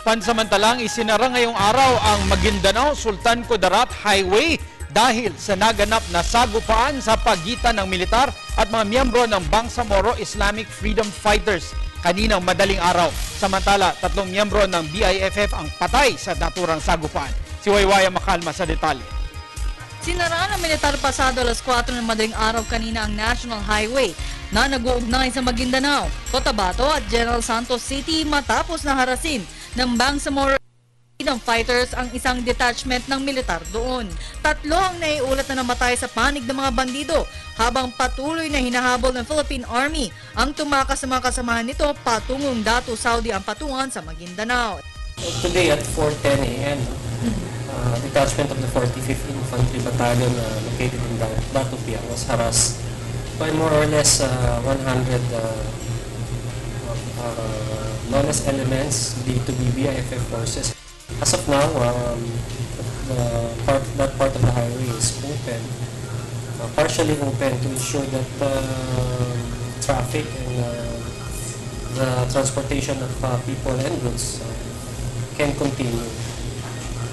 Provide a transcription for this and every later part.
Pansamantalang isinara ngayong araw ang Maguindanao-Sultan Kudarat Highway dahil sa naganap na sagupaan sa pagitan ng militar at mga miyembro ng Bangsamoro Islamic Freedom Fighters kaninang madaling araw. Samantala, 3 miyembro ng BIFF ang patay sa naturang sagupaan. Si Waywaya Makalma sa detalye. Sinaraan ng militar pasado alas 4 ng madaling araw kanina ang National Highway na nag-uugnay sa Maguindanao, Cotabato at General Santos City matapos na harasin ng Bangsamoro Freedom Fighters ang isang detachment ng militar doon. 3 ang naiulat na namatay sa panig ng mga bandido habang patuloy na hinahabol ng Philippine Army ang tumakas sa mga kasamahan nito patungong Datu Saudi ang patungan sa Maguindanao. Today at 4:10 a.m., detachment of the 45th Infantry Battalion located in Batupia was harassed by more or less 100 lawless elements believed to be BIFF forces. As of now, that part of the highway is open, partially open to ensure that traffic and the transportation of people and goods can continue.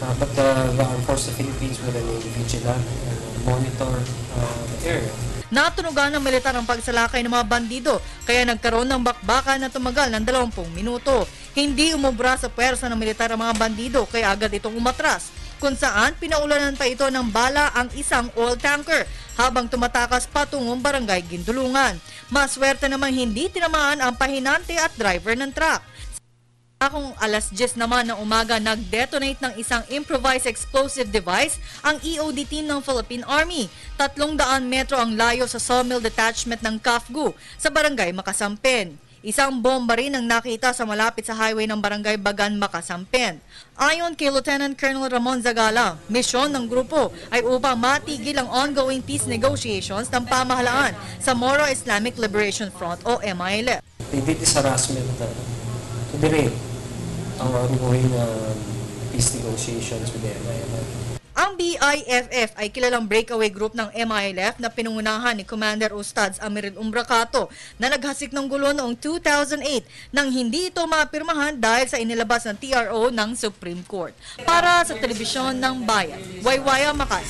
But the Armed Forces of the Philippines will remain vigilant and monitor the area. Natunugan ng militar ang pagsalakay ng mga bandido kaya nagkaroon ng bakbakan na tumagal ng 20 minuto. Hindi umubra sa puwersa ng militar ang mga bandido kaya agad itong umatras kung saan pinaulanan pa ito ng bala ang isang oil tanker habang tumatakas patungong barangay Gindulungan. Maswerte namang hindi tinamaan ang pahinante at driver ng truck. Akong alas 10 naman ng umaga nag-detonate ng isang improvised explosive device ang EOD team ng Philippine Army. 300 metro ang layo sa sawmill detachment ng Kafgu sa barangay Makasampen. Isang bomba rin ang nakita sa malapit sa highway ng barangay Bagan, Makasampen. Ayon kay Lieutenant Colonel Ramon Zagala, misyon ng grupo ay upang matigil ang ongoing peace negotiations ng pamahalaan sa Moro Islamic Liberation Front o MILF. They did this harassment to derail our ongoing peace negotiations with the MILF. Ang BIFF ay kilalang breakaway group ng MILF na pinungunahan ni Commander Ustads Amiral Umbracato na naghasik ng gulo noong 2008 nang hindi ito mapirmahan dahil sa inilabas ng TRO ng Supreme Court. Para sa Telebisyon ng Bayan, Waywaya Makas.